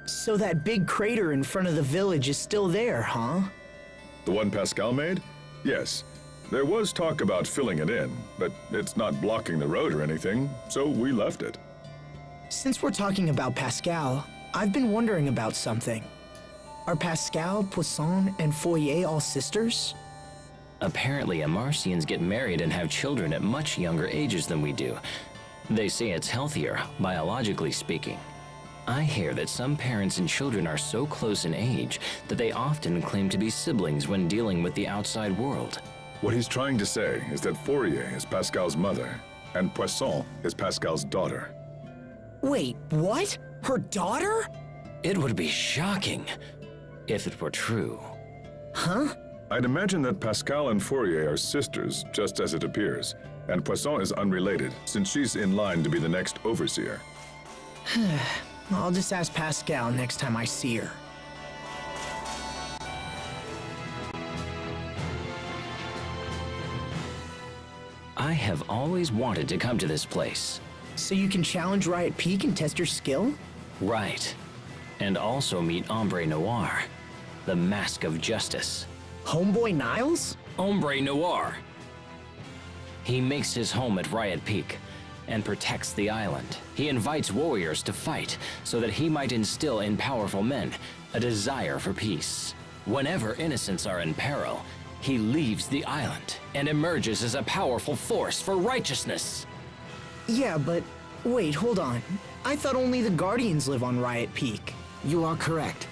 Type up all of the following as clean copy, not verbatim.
So that big crater in front of the village is still there, huh? The one Pascal made? Yes. There was talk about filling it in, but it's not blocking the road or anything, so we left it. Since we're talking about Pascal, I've been wondering about something. Are Pascal, Poisson, and Fourier all sisters? Apparently, Amarcians get married and have children at much younger ages than we do. They say it's healthier, biologically speaking. I hear that some parents and children are so close in age that they often claim to be siblings when dealing with the outside world. What he's trying to say is that Fourier is Pascal's mother, and Poisson is Pascal's daughter. Wait, what? Her daughter? It would be shocking if it were true. Huh? I'd imagine that Pascal and Fourier are sisters, just as it appears, and Poisson is unrelated, since she's in line to be the next overseer. I'll just ask Pascal next time I see her. I have always wanted to come to this place. So you can challenge Riot Peak and test your skill? Right. And also meet Hombre Noir, the Mask of Justice. Homeboy Niles? Hombre Noir. He makes his home at Riot Peak and protects the island. He invites warriors to fight so that he might instill in powerful men a desire for peace. Whenever innocents are in peril, he leaves the island and emerges as a powerful force for righteousness. Yeah, but wait, hold on. I thought only the Guardians live on Riot Peak. You are correct.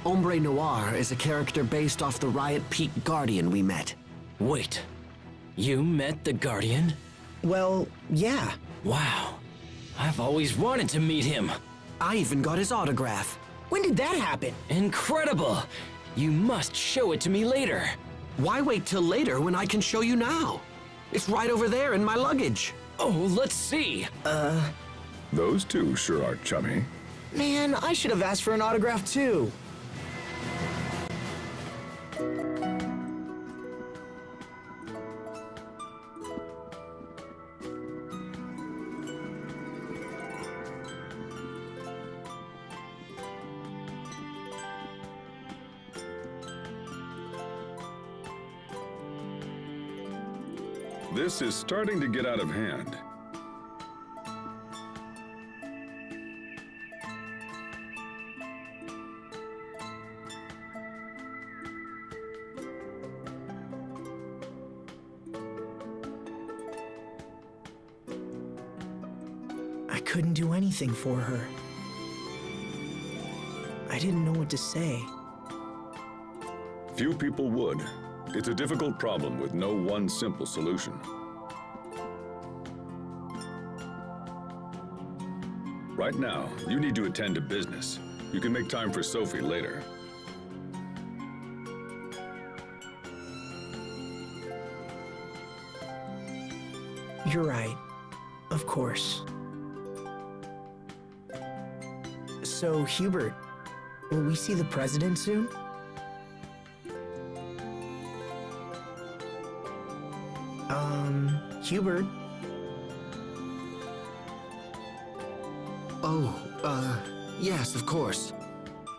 Hombre Noir is a character based off the Riot Peak Guardian we met. Wait, you met the Guardian? Well, yeah. Wow, I've always wanted to meet him. I even got his autograph. When did that happen? Incredible! You must show it to me later. Why wait till later when I can show you now? It's right over there in my luggage. Oh, let's see. Those two sure are chummy. Man, I should have asked for an autograph too. This is starting to get out of hand. I couldn't do anything for her. I didn't know what to say. Few people would. It's a difficult problem with no one simple solution. Right now, you need to attend to business. You can make time for Sophie later. You're right. Of course. So, Hubert, will we see the president soon? Hubert? Oh, yes, of course.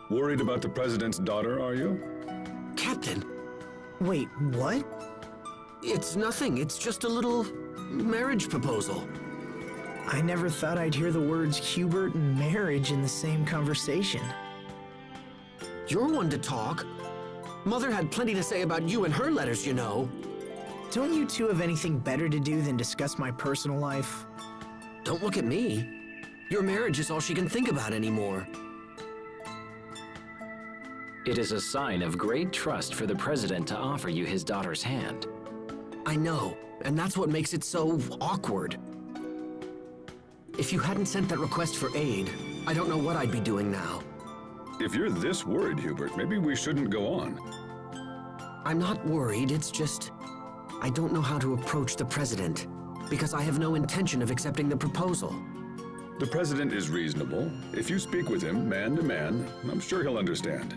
Worried about the president's daughter, are you? Captain, Wait, what? it's nothing. It's just a little marriage proposal. I never thought I'd hear the words Hubert and marriage in the same conversation. You're one to talk. Mother had plenty to say about you in her letters, you know. Don't you two have anything better to do than discuss my personal life? Don't look at me. Your marriage is all she can think about anymore. It is a sign of great trust for the president to offer you his daughter's hand. I know, and that's what makes it so awkward. If you hadn't sent that request for aid, I don't know what I'd be doing now. If you're this worried, Hubert, maybe we shouldn't go on. I'm not worried, it's just... I don't know how to approach the president, because I have no intention of accepting the proposal. The president is reasonable. If you speak with him, man to man, I'm sure he'll understand.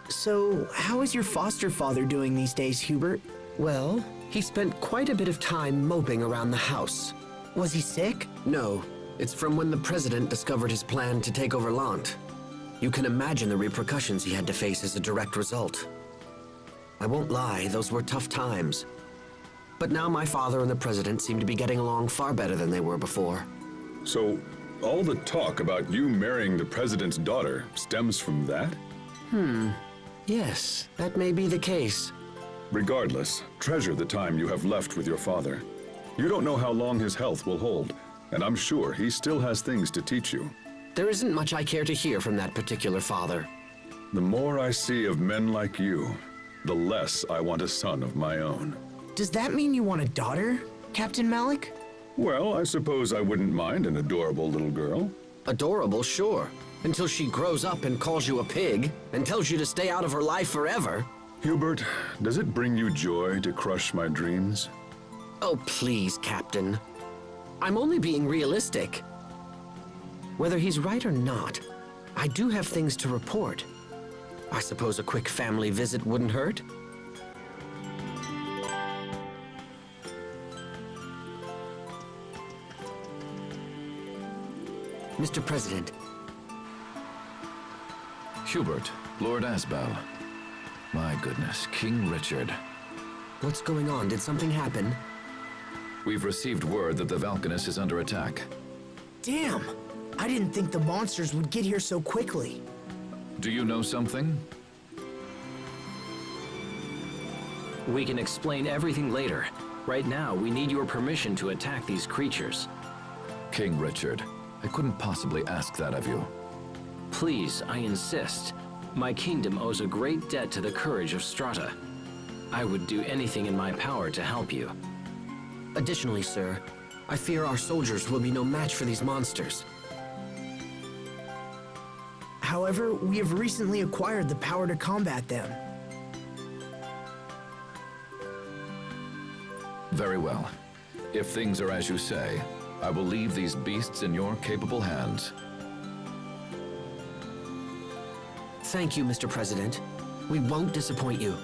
So, how is your foster father doing these days, Hubert? Well, He spent quite a bit of time moping around the house. Was he sick? No, it's from when the president discovered his plan to take over Lant. You can imagine the repercussions he had to face as a direct result. I won't lie, those were tough times. But now my father and the president seem to be getting along far better than they were before. So, all the talk about you marrying the president's daughter stems from that? Yes, that may be the case. Regardless, treasure the time you have left with your father. You don't know how long his health will hold, and I'm sure he still has things to teach you. There isn't much I care to hear from that particular father. The more I see of men like you, the less I want a son of my own. Does that mean you want a daughter, Captain Malik? Well, I suppose I wouldn't mind an adorable little girl. Adorable, sure. Until she grows up and calls you a pig, and tells you to stay out of her life forever. Hubert, does it bring you joy to crush my dreams? Oh, please, Captain. I'm only being realistic. Whether he's right or not, I do have things to report. I suppose a quick family visit wouldn't hurt? Mr. President. Hubert, Lord Asbel. My goodness, King Richard. What's going on? Did something happen? We've received word that the Valkanus is under attack. Damn! I didn't think the monsters would get here so quickly. Do you know something? We can explain everything later. Right now, we need your permission to attack these creatures. King Richard, I couldn't possibly ask that of you. Please, I insist. My kingdom owes a great debt to the courage of Strata. I would do anything in my power to help you. Additionally, sir, I fear our soldiers will be no match for these monsters. However, we have recently acquired the power to combat them. Very well. If things are as you say, I will leave these beasts in your capable hands. Thank you, Mr. President. We won't disappoint you.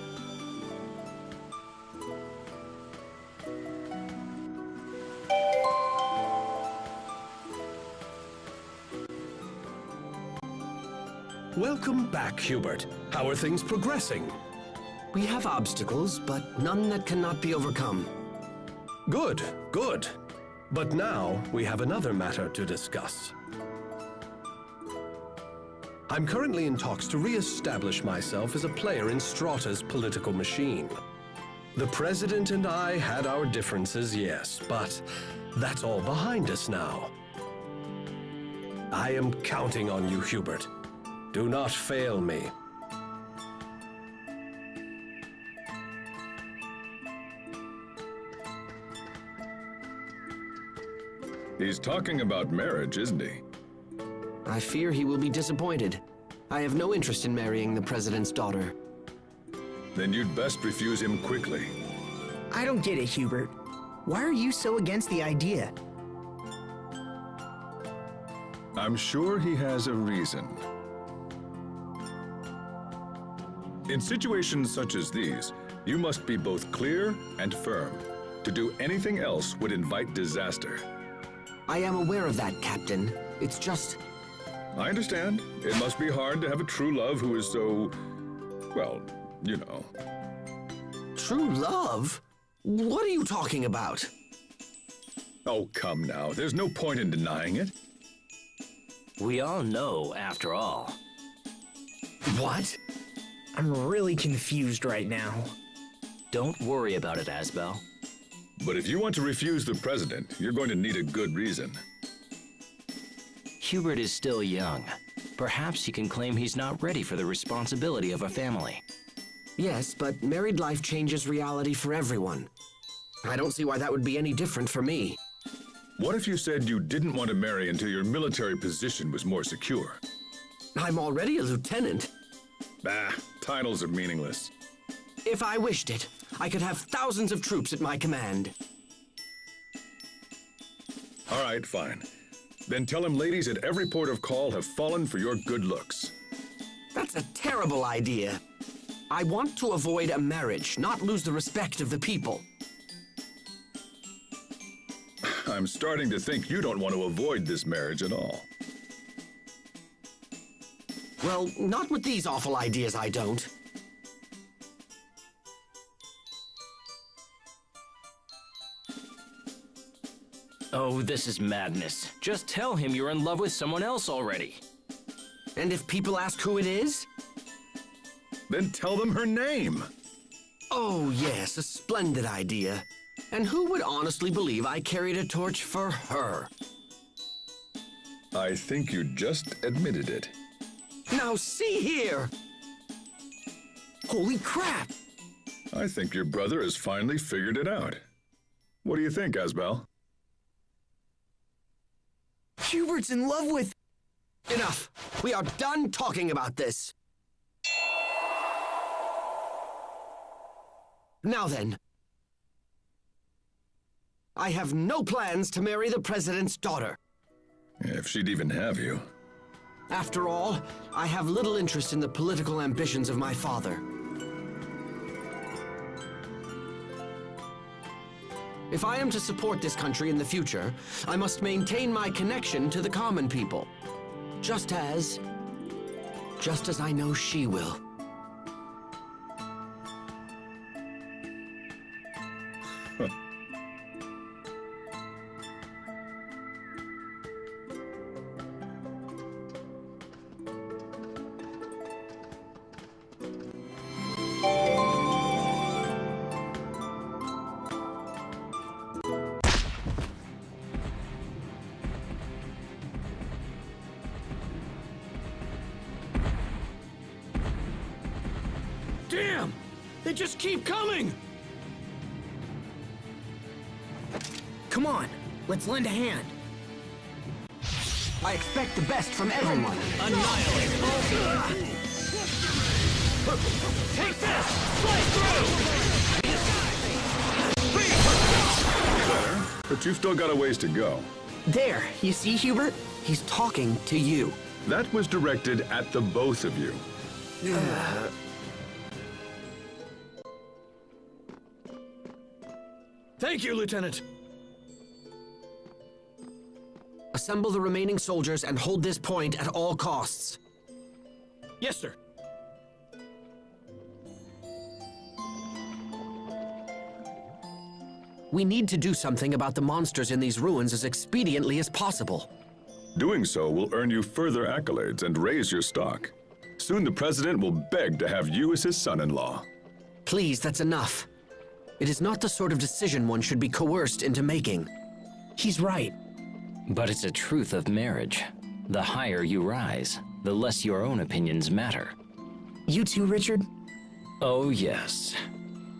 Welcome back, Hubert. How are things progressing? We have obstacles, but none that cannot be overcome. Good, good. But now we have another matter to discuss. I'm currently in talks to re-establish myself as a player in Strata's political machine. The President and I had our differences, yes, but that's all behind us now. I am counting on you, Hubert. Do not fail me. He's talking about marriage, isn't he? I fear he will be disappointed. I have no interest in marrying the President's daughter. Then you'd best refuse him quickly. I don't get it, Hubert. Why are you so against the idea? I'm sure he has a reason. In situations such as these, you must be both clear and firm. To do anything else would invite disaster. I am aware of that, Captain. It's just... I understand. It must be hard to have a true love who is so... well, you know. True love? What are you talking about? Oh, come now. There's no point in denying it. We all know, after all. What? I'm really confused right now. Don't worry about it, Asbel. But if you want to refuse the president, you're going to need a good reason. Hubert is still young. Perhaps he can claim he's not ready for the responsibility of a family. Yes, but married life changes reality for everyone. I don't see why that would be any different for me. What if you said you didn't want to marry until your military position was more secure? I'm already a lieutenant. Bah, titles are meaningless. If I wished it, I could have thousands of troops at my command. All right, fine. Then tell him ladies at every port of call have fallen for your good looks. That's a terrible idea. I want to avoid a marriage, not lose the respect of the people. I'm starting to think you don't want to avoid this marriage at all. Well, not with these awful ideas, I don't. Oh, this is madness. Just tell him you're in love with someone else already. And if people ask who it is? Then tell them her name. Oh, yes, a splendid idea. And who would honestly believe I carried a torch for her? I think you just admitted it. Now see here! Holy crap! I think your brother has finally figured it out. What do you think, Asbel? Hubert's in love with... Enough! We are done talking about this! Now then, I have no plans to marry the president's daughter. If she'd even have you. After all, I have little interest in the political ambitions of my father. If I am to support this country in the future, I must maintain my connection to the common people. Just as I know she will. Damn! They just keep coming! Come on, let's lend a hand. I expect the best from everyone. Annihilate! Take this! Slice through! But you've still got a ways to go. There, you see, Hubert? He's talking to you. That was directed at the both of you. Thank you, Lieutenant. Assemble the remaining soldiers and hold this point at all costs. Yes, sir. We need to do something about the monsters in these ruins as expediently as possible. Doing so will earn you further accolades and raise your stock. Soon the president will beg to have you as his son-in-law. Please, that's enough. It is not the sort of decision one should be coerced into making. He's right. But it's a truth of marriage. The higher you rise, the less your own opinions matter. You too, Richard? Oh, yes.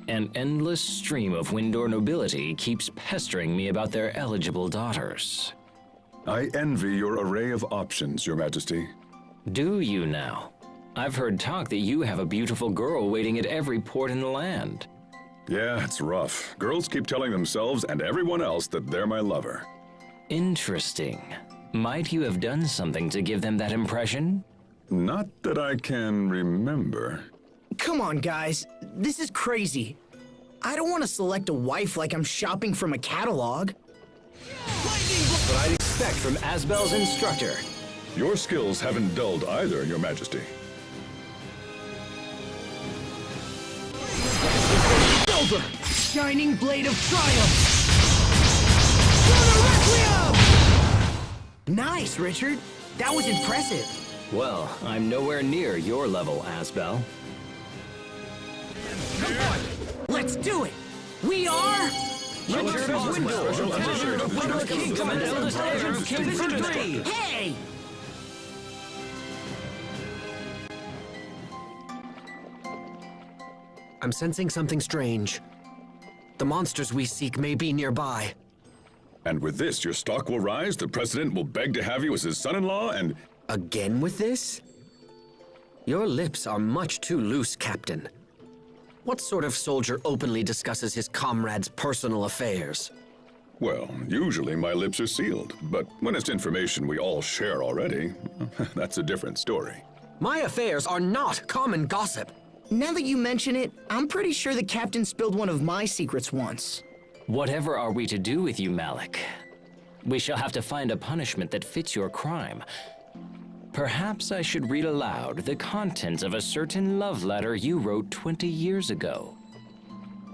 An endless stream of Windor nobility keeps pestering me about their eligible daughters. I envy your array of options, Your Majesty. Do you now? I've heard talk that you have a beautiful girl waiting at every port in the land. Yeah, it's rough. Girls keep telling themselves and everyone else that they're my lover. Interesting. Might you have done something to give them that impression? Not that I can remember. Come on, guys. This is crazy. I don't want to select a wife like I'm shopping from a catalog. What I'd expect from Asbel's instructor. Your skills haven't dulled either, Your Majesty. Over! Shining Blade of Triumph! Requiem! Nice, Richard. That was impressive. Well, I'm nowhere near your level, Asbel. Let's do it! We are... Richard of Windor, Wizard of Windor Kingdom and eldest heir of King Frederick. Hey! I'm sensing something strange. The monsters we seek may be nearby. And with this, your stock will rise, the president will beg to have you as his son-in-law, and... Again with this? Your lips are much too loose, Captain. What sort of soldier openly discusses his comrades' personal affairs? Well, usually my lips are sealed, but when it's information we all share already, that's a different story. My affairs are not common gossip. Now that you mention it, I'm pretty sure the captain spilled one of my secrets once. Whatever are we to do with you, Malik? We shall have to find a punishment that fits your crime. Perhaps I should read aloud the contents of a certain love letter you wrote 20 years ago.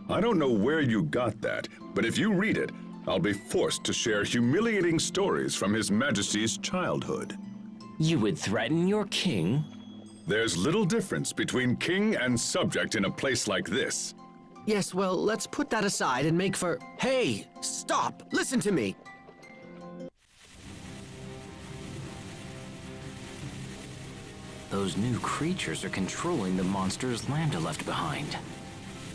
I don't know where you got that, but if you read it, I'll be forced to share humiliating stories from His Majesty's childhood. You would threaten your king? There's little difference between king and subject in a place like this. Yes, well, let's put that aside and make for... Hey, stop! Listen to me! Those new creatures are controlling the monsters Lambda left behind.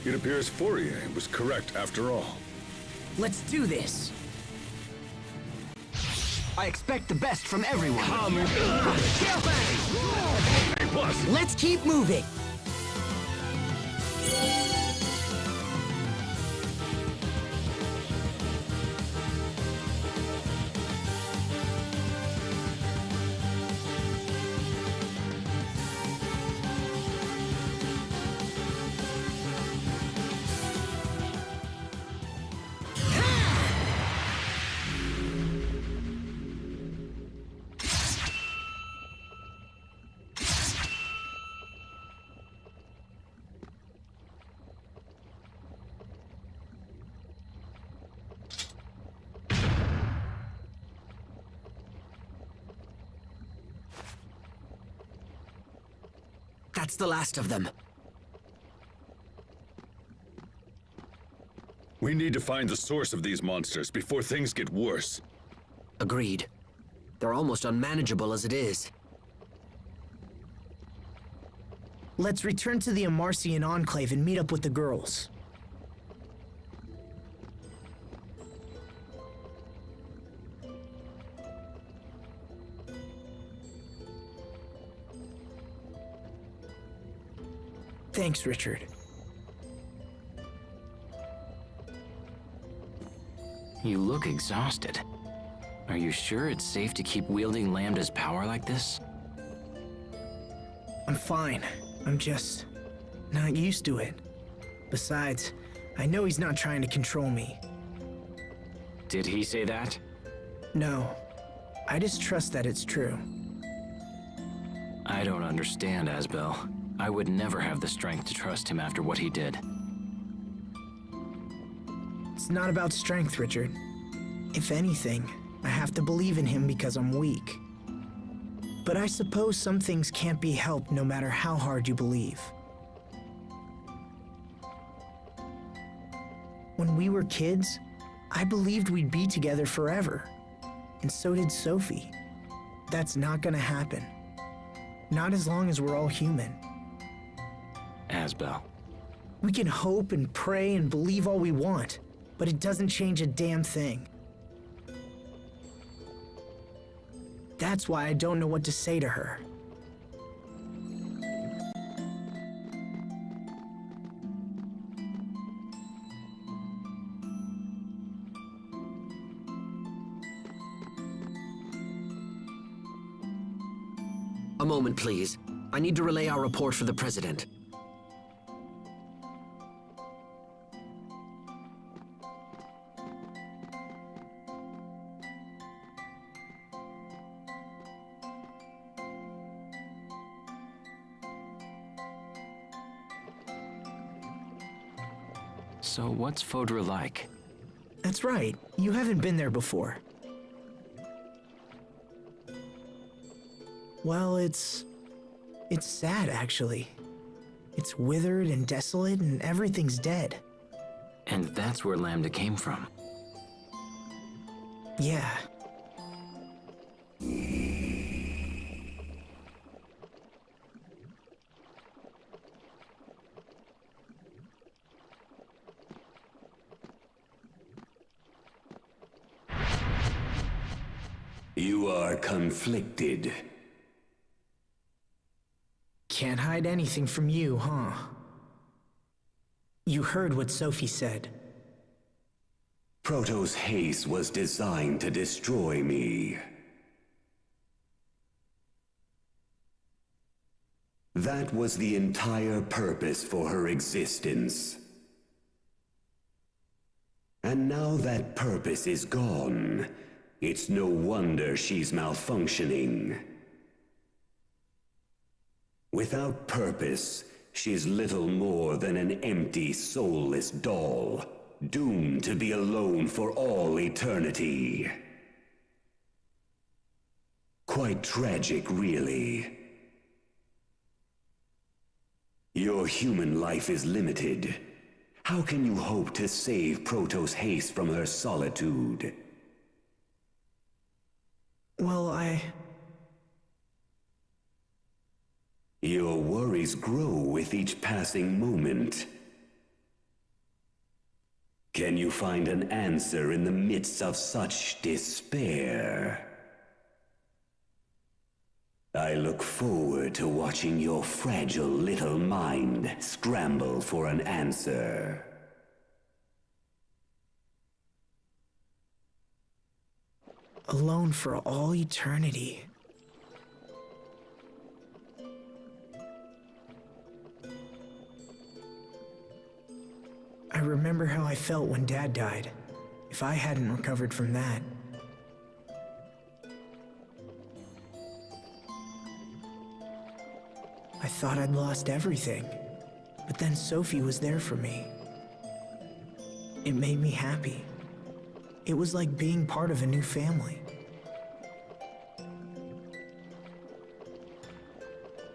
It appears Fourier was correct after all. Let's do this. I expect the best from everyone. Let's keep moving. That's the last of them. We need to find the source of these monsters before things get worse. Agreed. They're almost unmanageable as it is. Let's return to the Amarcian Enclave and meet up with the girls. Thanks, Richard. You look exhausted. Are you sure it's safe to keep wielding Lambda's power like this? I'm fine. I'm just not used to it. Besides, I know he's not trying to control me. Did he say that? No, I just trust that it's true. I don't understand, Asbel. I would never have the strength to trust him after what he did. It's not about strength, Richard. If anything, I have to believe in him because I'm weak. But I suppose some things can't be helped no matter how hard you believe. When we were kids, I believed we'd be together forever. And so did Sophie. That's not gonna happen. Not as long as we're all human. Asbel. We can hope and pray and believe all we want, but it doesn't change a damn thing. That's why I don't know what to say to her. A moment, please. I need to relay our report for the President. So what's Fodra like? That's right, you haven't been there before. Well, it's sad, actually. It's withered and desolate and everything's dead. And that's where Lambda came from. Yeah. You are conflicted. Can't hide anything from you, huh? You heard what Sophie said. Proto's haste was designed to destroy me. That was the entire purpose for her existence. And now that purpose is gone, It's no wonder she's malfunctioning. Without purpose, she's little more than an empty, soulless doll, doomed to be alone for all eternity. Quite tragic, really. Your human life is limited. How can you hope to save Protos Haste from her solitude? Well, Your worries grow with each passing moment. Can you find an answer in the midst of such despair? I look forward to watching your fragile little mind scramble for an answer. alone for all eternity. I remember how I felt when Dad died. If I hadn't recovered from that. I thought I'd lost everything, but then Sophie was there for me. It made me happy. It was like being part of a new family.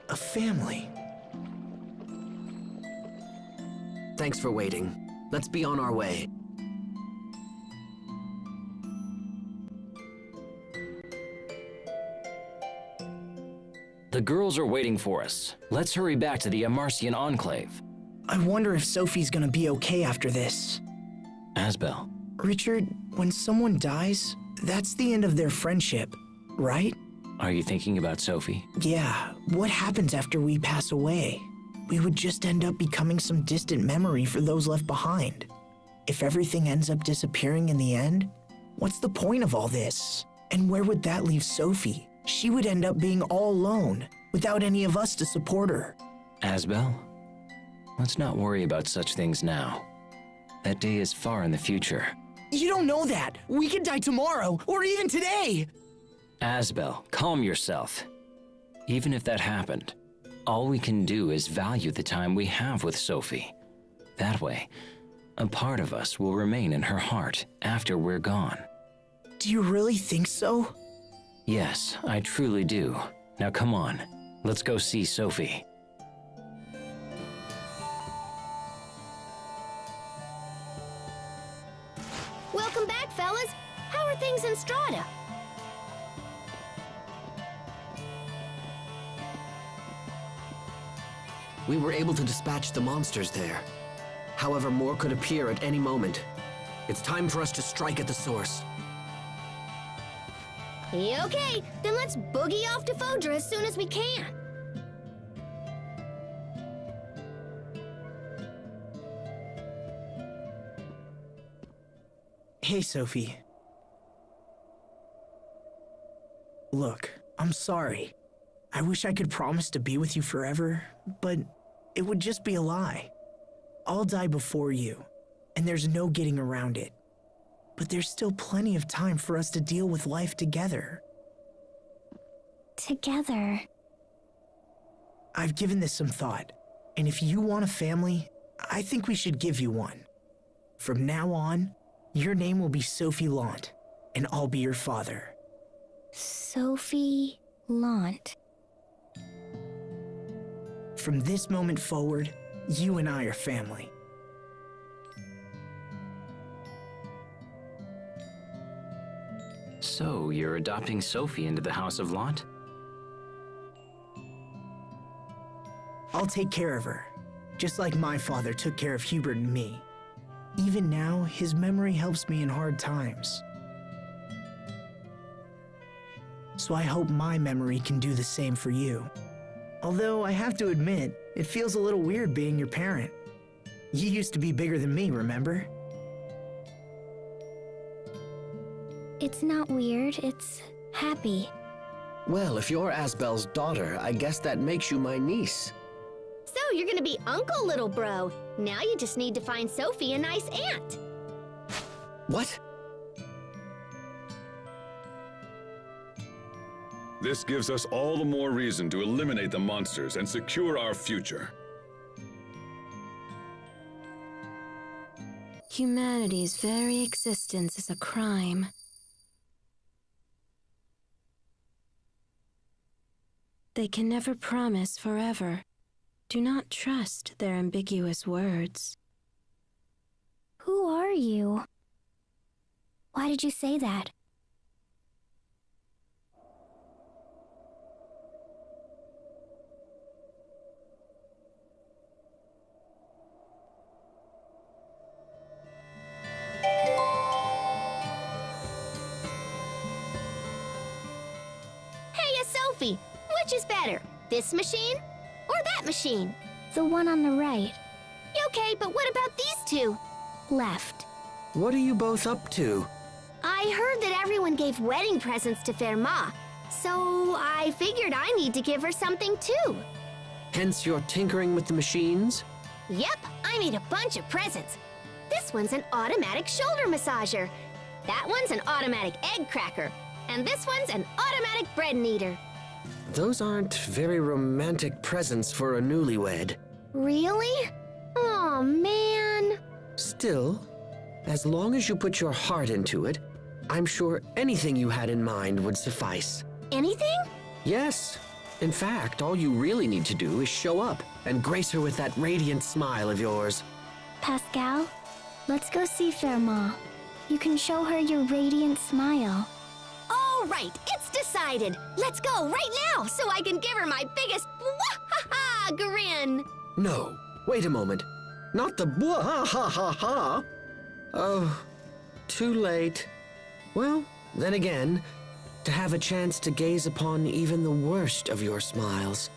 A family. Thanks for waiting. Let's be on our way. The girls are waiting for us. Let's hurry back to the Amarcian Enclave. I wonder if Sophie's gonna be okay after this. Asbel, Richard, when someone dies, that's the end of their friendship, right? are you thinking about Sophie? Yeah, what happens after we pass away? We would just end up becoming some distant memory for those left behind. If everything ends up disappearing in the end, what's the point of all this? And where would that leave Sophie? She would end up being all alone, without any of us to support her. Asbel, let's not worry about such things now. That day is far in the future. You don't know that! We could die tomorrow, or even today! Asbel, calm yourself. Even if that happened, all we can do is value the time we have with Sophie. That way, a part of us will remain in her heart after we're gone. Do you really think so? Yes, I truly do. Now come on, let's go see Sophie. Welcome back, fellas. How are things in Strata? We were able to dispatch the monsters there. However, more could appear at any moment. It's time for us to strike at the source. Okay, then let's boogie off to Fodra as soon as we can. Hey, Sophie. Look, I'm sorry. I wish I could promise to be with you forever, but it would just be a lie. I'll die before you, and there's no getting around it. But there's still plenty of time for us to deal with life together. Together. I've given this some thought, and if you want a family, I think we should give you one. From now on, your name will be Sophie Lant, and I'll be your father. Sophie Lant. From this moment forward, you and I are family. So, you're adopting Sophie into the House of Lant? I'll take care of her, just like my father took care of Hubert and me. Even now, his memory helps me in hard times. So I hope my memory can do the same for you. Although I have to admit, it feels a little weird being your parent. You used to be bigger than me, remember? It's not weird, it's happy. Well, if you're Asbel's daughter, I guess that makes you my niece. So you're gonna be Uncle Little Bro. Now you just need to find Sophie a nice aunt. What? This gives us all the more reason to eliminate the monsters and secure our future. Humanity's very existence is a crime. They can never promise forever. Do not trust their ambiguous words. Who are you? Why did you say that? Sophie, which is better, this machine or that machine? The one on the right. Okay, but what about these two? Left. What are you both up to? I heard that everyone gave wedding presents to Fermat, so I figured I need to give her something too. Hence your tinkering with the machines? Yep, I made a bunch of presents. This one's an automatic shoulder massager. That one's an automatic egg cracker. And this one's an automatic bread kneader. Those aren't very romantic presents for a newlywed. Really? Oh, man. Still, as long as you put your heart into it, I'm sure anything you had in mind would suffice. Anything? Yes. In fact, all you really need to do is show up and grace her with that radiant smile of yours. Pascal, let's go see Fermat. You can show her your radiant smile. All right, it's decided. Let's go right now so I can give her my biggest wah-ha-ha grin. No, wait a moment. Not the blah-ha-ha-ha-ha. Oh, too late. Well, then again, to have a chance to gaze upon even the worst of your smiles.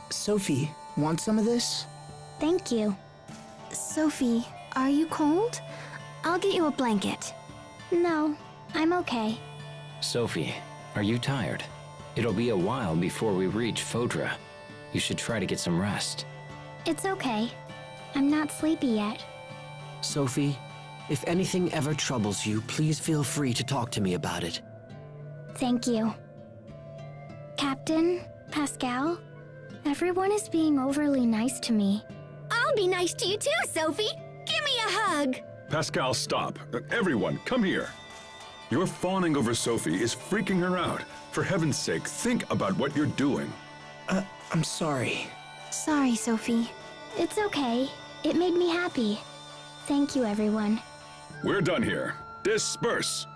Sophie, want some of this? Thank you. Sophie, are you cold? I'll get you a blanket. No, I'm okay. Sophie, are you tired? It'll be a while before we reach Fodra. You should try to get some rest. It's okay. I'm not sleepy yet. Sophie, if anything ever troubles you, please feel free to talk to me about it. Thank you. Captain, Pascal, everyone is being overly nice to me. I'll be nice to you too, Sophie. Give me a hug. Pascal, stop. Everyone, come here. Your fawning over Sophie is freaking her out. For heaven's sake, think about what you're doing. I'm sorry. Sorry, Sophie. It's okay. It made me happy. Thank you, everyone. We're done here. Disperse.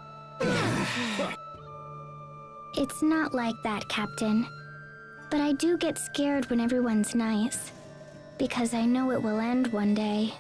It's not like that, Captain. But I do get scared when everyone's nice. Because I know it will end one day.